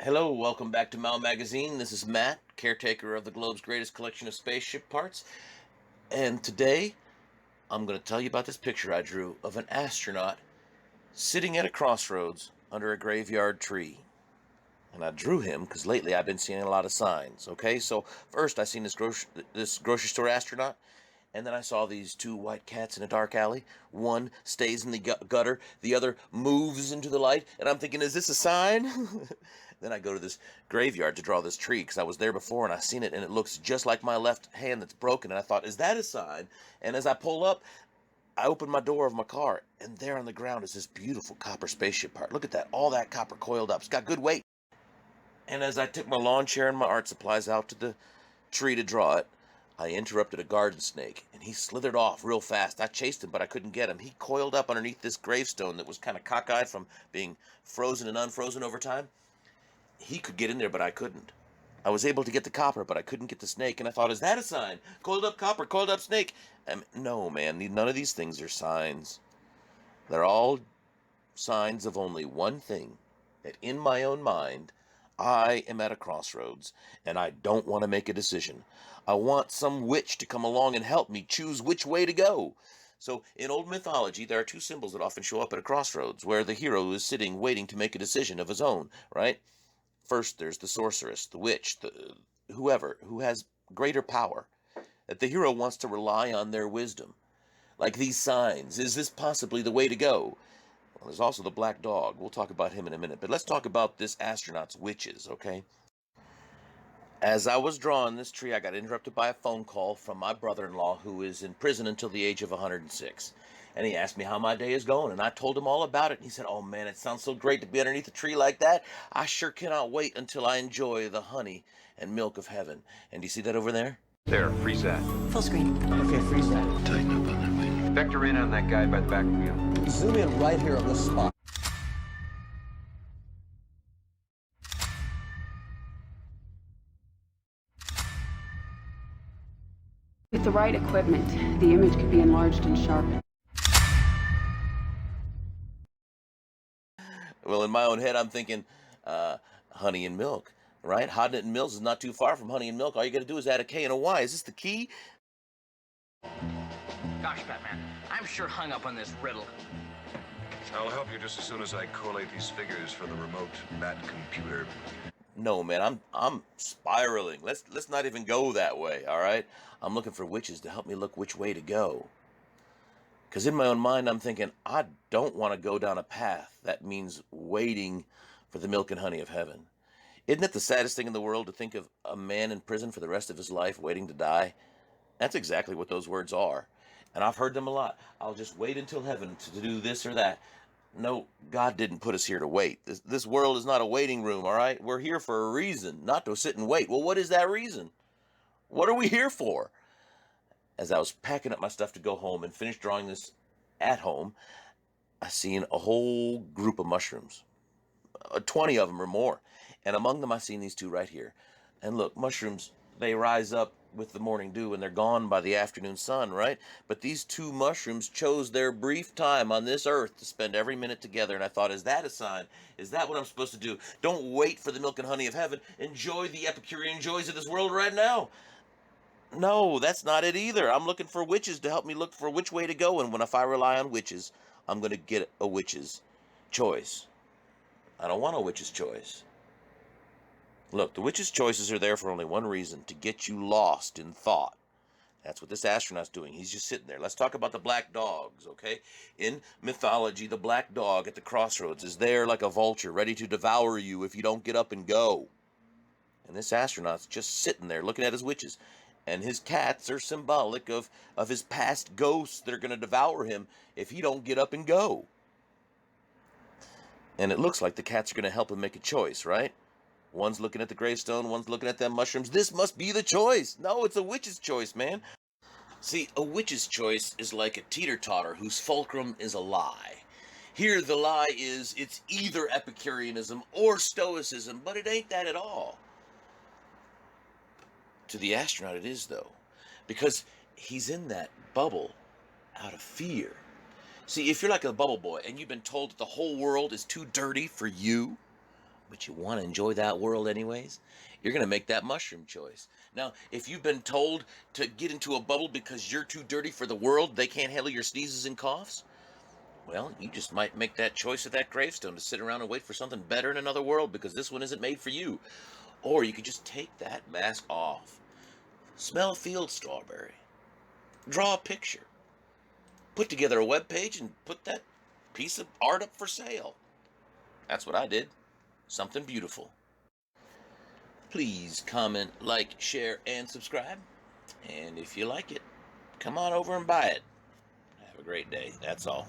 Hello, welcome back to Mal Magazine. This is Matt, caretaker of the globe's greatest collection of spaceship parts. And today, I'm going to tell you about this picture I drew of an astronaut sitting at a crossroads under a graveyard tree. And I drew him because lately I've been seeing a lot of signs. Okay, so first I seen this grocery store astronaut, and then I saw these two white cats in a dark alley. One stays in the gutter, the other moves into the light, and I'm thinking, is this a sign? Then I go to this graveyard to draw this tree because I was there before and I seen it, and it looks just like my left hand that's broken. And I thought, is that a sign? And as I pull up, I open my door of my car, and there on the ground is this beautiful copper spaceship part. Look at that, all that copper coiled up. It's got good weight. And as I took my lawn chair and my art supplies out to the tree to draw it, I interrupted a garden snake, and he slithered off real fast. I chased him, but I couldn't get him. He coiled up underneath this gravestone that was kind of cockeyed from being frozen and unfrozen over time. He could get in there, but I couldn't. I was able to get the copper, but I couldn't get the snake, and I thought, is that a sign? Coiled up copper, coiled up snake. No, man, none of these things are signs. They're all signs of only one thing, that in my own mind, I am at a crossroads, and I don't want to make a decision. I want some witch to come along and help me choose which way to go. So, in old mythology, there are two symbols that often show up at a crossroads, where the hero is sitting waiting to make a decision of his own, right? First, there's the sorceress, the witch, whoever who has greater power, that the hero wants to rely on their wisdom. Like these signs, is this possibly the way to go? Well, there's also the black dog. We'll talk about him in a minute, but let's talk about this astronaut's witches, okay? As I was drawing this tree, I got interrupted by a phone call from my brother-in-law who is in prison until the age of 106. And he asked me how my day is going, and I told him all about it. And he said, "Oh man, it sounds so great to be underneath a tree like that. I sure cannot wait until I enjoy the honey and milk of heaven." And do you see that over there? There, freeze that. Full screen. Okay, freeze that. Tighten up on that wing. Vector in on that guy by the back wheel. Zoom in right here on this spot. With the right equipment, the image could be enlarged and sharpened. Well, in my own head, I'm thinking honey and milk, right? Hodnett and Mills is not too far from honey and milk. All you got to do is add a K and a Y. Is this the key? Gosh, Batman, I'm sure hung up on this riddle. I'll help you just as soon as I collate these figures for the remote bat computer. No, man, I'm spiraling. Let's not even go that way, all right? I'm looking for witches to help me look which way to go. Because in my own mind, I'm thinking, I don't want to go down a path that means waiting for the milk and honey of heaven. Isn't it the saddest thing in the world to think of a man in prison for the rest of his life waiting to die? That's exactly what those words are. And I've heard them a lot. I'll just wait until heaven to do this or that. No, God didn't put us here to wait. This world is not a waiting room, all right? We're here for a reason, not to sit and wait. Well, what is that reason? What are we here for? As I was packing up my stuff to go home and finish drawing this at home, I seen a whole group of mushrooms, 20 of them or more. And among them, I seen these two right here. And look, mushrooms, they rise up with the morning dew and they're gone by the afternoon sun, right? But these two mushrooms chose their brief time on this earth to spend every minute together. And I thought, is that a sign? Is that what I'm supposed to do? Don't wait for the milk and honey of heaven. Enjoy the Epicurean joys of this world right now. No, that's not it either. I'm looking for witches to help me look for which way to go. And if I rely on witches, I'm going to get a witch's choice. I don't want a witch's choice. Look, the witch's choices are there for only one reason, to get you lost in thought. That's what this astronaut's doing. He's just sitting there. Let's talk about the black dogs, okay? In mythology, the black dog at the crossroads is there like a vulture, ready to devour you if you don't get up and go. And this astronaut's just sitting there looking at his witches. And his cats are symbolic of his past ghosts that are going to devour him if he don't get up and go. And it looks like the cats are going to help him make a choice, right? One's looking at the gravestone, one's looking at them mushrooms. This must be the choice. No, it's a witch's choice, man. See, a witch's choice is like a teeter-totter whose fulcrum is a lie. Here, the lie is it's either Epicureanism or Stoicism, but it ain't that at all. To the astronaut, it is, though, because he's in that bubble out of fear. See, if you're like a bubble boy and you've been told that the whole world is too dirty for you, but you want to enjoy that world anyways, you're going to make that mushroom choice. Now, if you've been told to get into a bubble because you're too dirty for the world, they can't handle your sneezes and coughs, well, you just might make that choice at that gravestone to sit around and wait for something better in another world because this one isn't made for you. Or you could just take that mask off, smell a field strawberry, draw a picture, put together a web page, and put that piece of art up for sale. That's what I did. Something beautiful. Please comment, like, share, and subscribe. And if you like it, come on over and buy it. Have a great day. That's all.